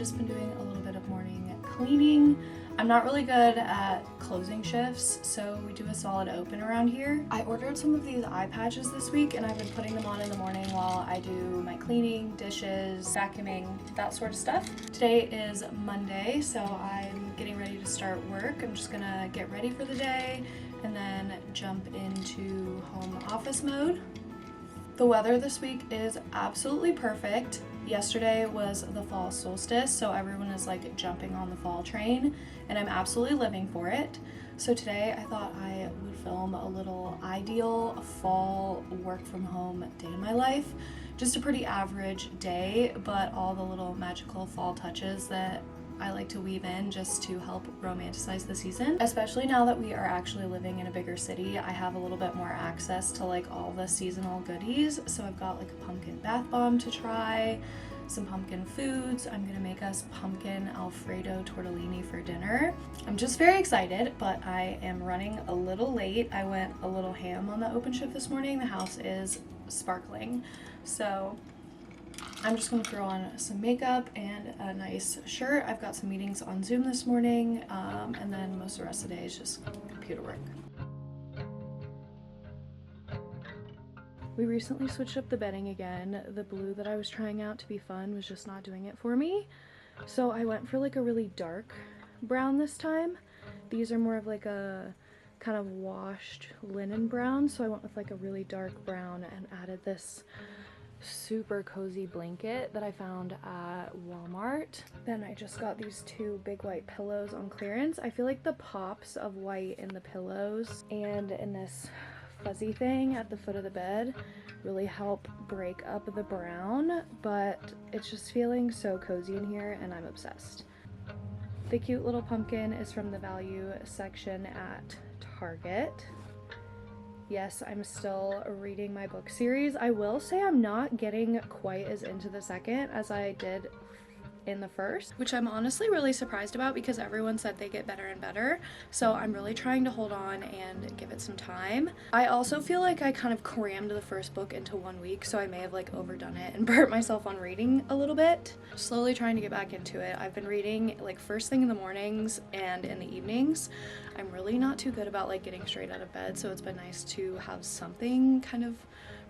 just been doing a little bit of morning cleaning. I'm not really good at closing shifts, so we do a solid open around here. I ordered some of these eye patches this week and I've been putting them on in the morning while I do my cleaning, dishes, vacuuming, that sort of stuff. Today is Monday, so I'm getting ready to start work. I'm just gonna get ready for the day and then jump into home office mode. The weather this week is absolutely perfect. Yesterday was the fall solstice, so everyone is like jumping on the fall train, and I'm absolutely living for it. So today I thought I would film a little ideal fall work from home day in my life. Just a pretty average day, but all the little magical fall touches that I like to weave in just to help romanticize the season. Especially now that we are actually living in a bigger city, I have a little bit more access to like all the seasonal goodies. So I've got like a pumpkin bath bomb to try, some pumpkin foods. I'm gonna make us pumpkin Alfredo tortellini for dinner. I'm just very excited, but I am running a little late. I went a little ham on the open shift this morning. The house is sparkling. So I'm just gonna throw on some makeup and a nice shirt. I've got some meetings on Zoom this morning, and then most of the rest of the day is just computer work. We recently switched up the bedding again. The blue that I was trying out to be fun was just not doing it for me. So I went for like a really dark brown this time. These are more of like a kind of washed linen brown, so I went with like a really dark brown and added this super cozy blanket that I found at Walmart. Then I just got these two big white pillows on clearance. I feel like the pops of white in the pillows and in this fuzzy thing at the foot of the bed really help break up the brown, but it's just feeling so cozy in here and I'm obsessed. The cute little pumpkin is from the value section at Target. Yes, I'm still reading my book series. I will say I'm not getting quite as into the second as I did in the first, which I'm honestly really surprised about because everyone said they get better and better. So I'm really trying to hold on and give it some time. I also feel like I kind of crammed the first book into 1 week, so I may have like overdone it and burnt myself on reading a little bit. Slowly trying to get back into it. I've been reading like first thing in the mornings and in the evenings. I'm really not too good about like getting straight out of bed, so it's been nice to have something kind of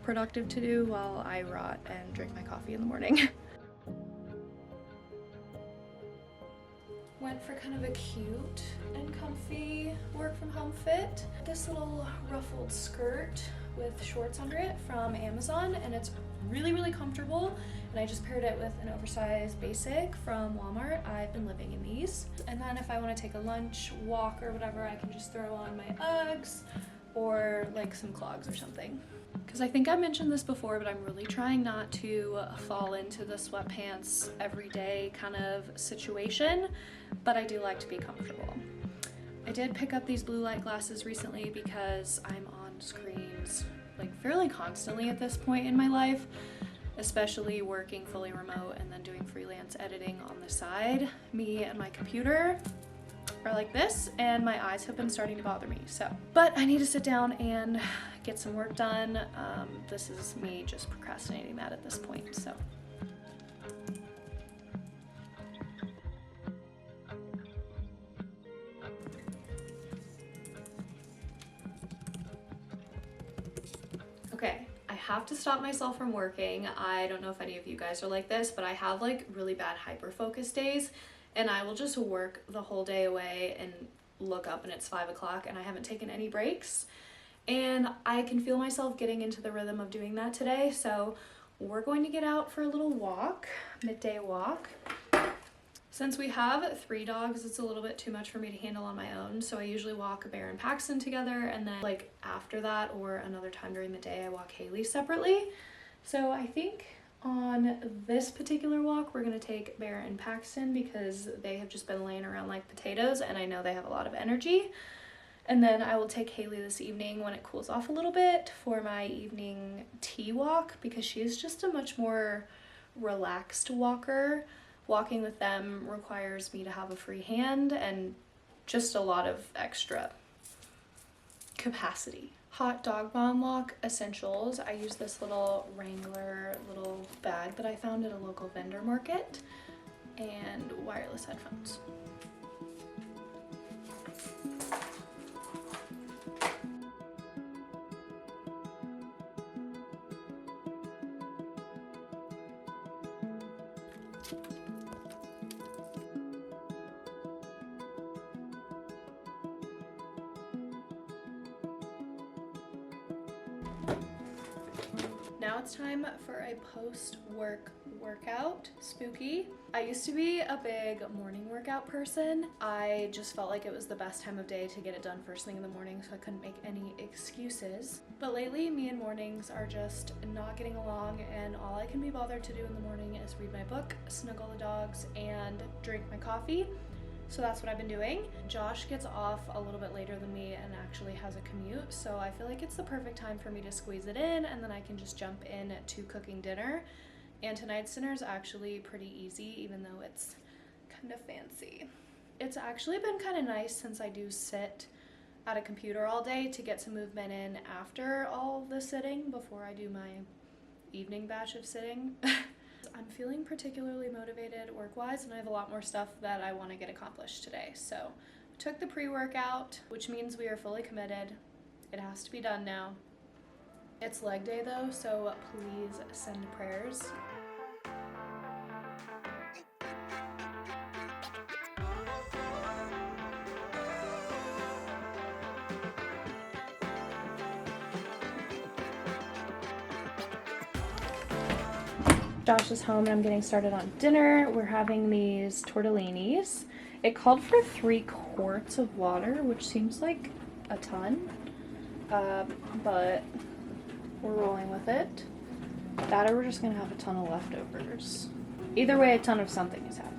productive to do while I rot and drink my coffee in the morning. Went for kind of a cute and comfy work from home fit. This little ruffled skirt with shorts under it from Amazon, and it's really comfortable, and I just paired it with an oversized basic from Walmart. I've been living in these. And then if I want to take a lunch walk or whatever, I can just throw on my Uggs or like some clogs or something. Because I think I mentioned this before, but I'm really trying not to fall into the sweatpants everyday kind of situation, but I do like to be comfortable. I did pick up these blue light glasses recently because I'm on screens like fairly constantly at this point in my life, especially working fully remote and then doing freelance editing on the side. Me and my computer are like this, and my eyes have been starting to bother me. But I need to sit down and get some work done. This is me just procrastinating that at this point, so. Okay, I have to stop myself from working. I don't know if any of you guys are like this, but I have like really bad hyper-focus days, and I will just work the whole day away and look up and it's 5 o'clock and I haven't taken any breaks. And I can feel myself getting into the rhythm of doing that today, so we're going to get out for a little walk, midday walk. Since we have 3 dogs, it's a little bit too much for me to handle on my own, so I usually walk Bear and Paxton together, and then like after that or another time during the day I walk Haley separately. So I think on this particular walk we're going to take Bear and Paxton because they have just been laying around like potatoes and I know they have a lot of energy. And then I will take Haley this evening when it cools off a little bit for my evening tea walk because she is just a much more relaxed walker. Walking with them requires me to have a free hand and just a lot of extra capacity. Hot dog bomb walk essentials. I use this little Wrangler little bag that I found at a local vendor market. and wireless headphones. Now it's time for a post-work workout. Spooky. I used to be a big morning workout person. I just felt like it was the best time of day to get it done first thing in the morning, so I couldn't make any excuses. But lately, me and mornings are just not getting along, and all I can be bothered to do in the morning is read my book, snuggle the dogs, and drink my coffee. So that's what I've been doing. Josh gets off a little bit later than me and actually has a commute, so I feel like it's the perfect time for me to squeeze it in, and then I can just jump in to cooking dinner. And tonight's dinner is actually pretty easy, even though it's kind of fancy. It's actually been kind of nice since I do sit at a computer all day to get some movement in after all the sitting before I do my evening batch of sitting. I'm feeling particularly motivated work-wise, and I have a lot more stuff that I want to get accomplished today. So I took the pre-workout, which means we are fully committed. It has to be done now. It's leg day though, so please send prayers. Josh is home and I'm getting started on dinner. We're having these tortellinis. It called for 3 quarts of water, which seems like a ton, but we're rolling with it. That or we're just gonna have a ton of leftovers. Either way, a ton of something is happening.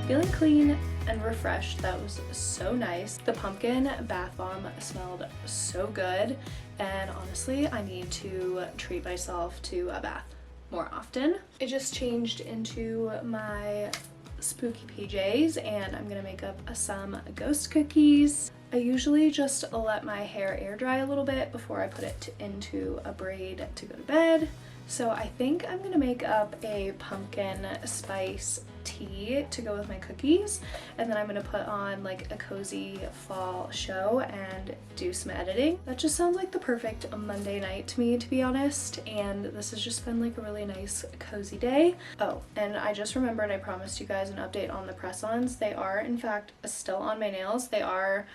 Feeling clean and refreshed. That was so nice. The pumpkin bath bomb smelled so good, and honestly, I need to treat myself to a bath more often. I just changed into my spooky PJs, and I'm gonna make up some ghost cookies. I usually just let my hair air dry a little bit before I put it into a braid to go to bed. So I think I'm gonna make up a pumpkin spice tea to go with my cookies, and then I'm gonna put on like a cozy fall show and do some editing. That just sounds like the perfect Monday night to me, to be honest, and this has just been like a really nice cozy day. Oh, and I just remembered I promised you guys an update on the press-ons. They are in fact still on my nails. They are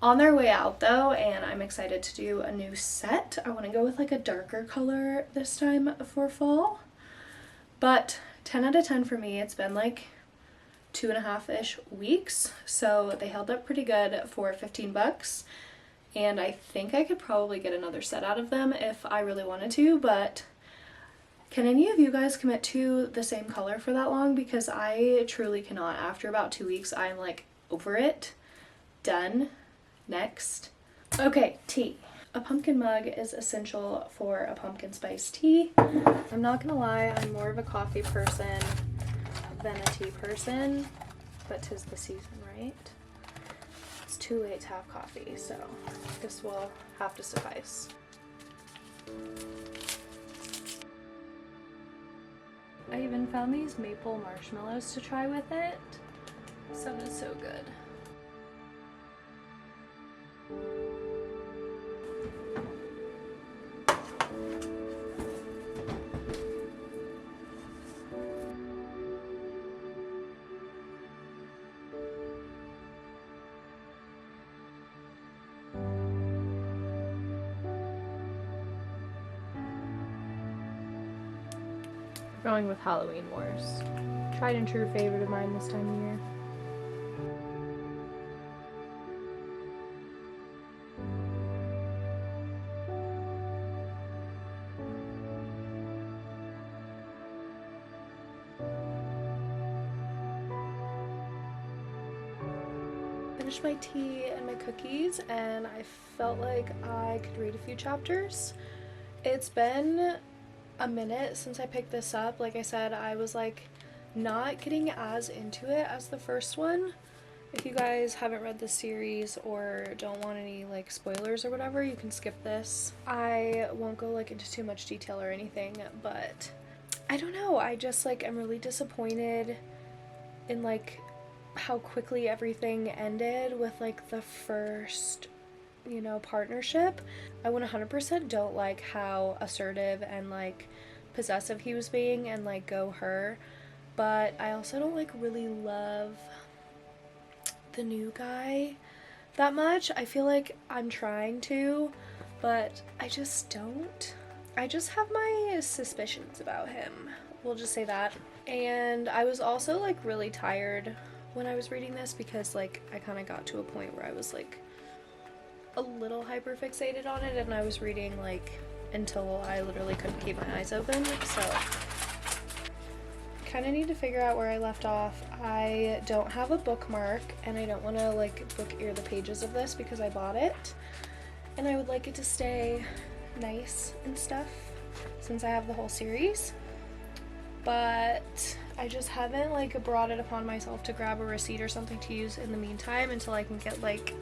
on their way out though, and I'm excited to do a new set. I want to go with like a darker color this time for fall, but 10 out of 10 for me. It's been like 2.5-ish weeks, so they held up pretty good for 15 bucks, and I think I could probably get another set out of them if I really wanted to. But can any of you guys commit to the same color for that long? Because I truly cannot. After about 2 weeks, I'm like over it. Done. Next. Okay, tea. A pumpkin mug is essential for a pumpkin spice tea. I'm not gonna lie, I'm more of a coffee person than a tea person, but 'tis the season, right? It's too late to have coffee, so this will have to suffice. I even found these maple marshmallows to try with it. Sounded so good. Going with Halloween Wars. Tried and true favorite of mine this time of year. Finished my tea and my cookies, and I felt like I could read a few chapters. It's been a minute since I picked this up. Like I said, I was like not getting as into it as the first one. If you guys haven't read the series or don't want any like spoilers or whatever, you can skip this. I won't go like into too much detail or anything, but I don't know, I just like am really disappointed in like how quickly everything ended with like the first, you know, partnership. I 100% don't like how assertive and like possessive he was being and like go her, but I also don't like really love the new guy that much. I feel like I'm trying to, but I just don't. I just have my suspicions about him, we'll just say that. And I was also like really tired when I was reading this because like I kind of got to a point where I was like a little hyper fixated on it, and I was reading like until I literally couldn't keep my eyes open, so kind of need to figure out where I left off. I don't have a bookmark, and I don't want to like book ear the pages of this because I bought it, and I would like it to stay nice and stuff since I have the whole series, but I just haven't like brought it upon myself to grab a receipt or something to use in the meantime until I can get like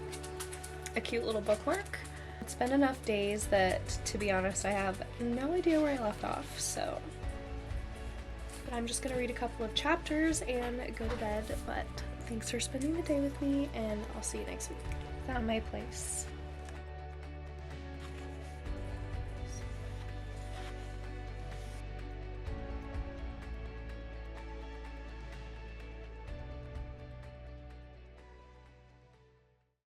a cute little bookmark. It's been enough days that, to be honest, I have no idea where I left off, so but I'm just gonna read a couple of chapters and go to bed. But thanks for spending the day with me, and I'll see you next week. Found my place.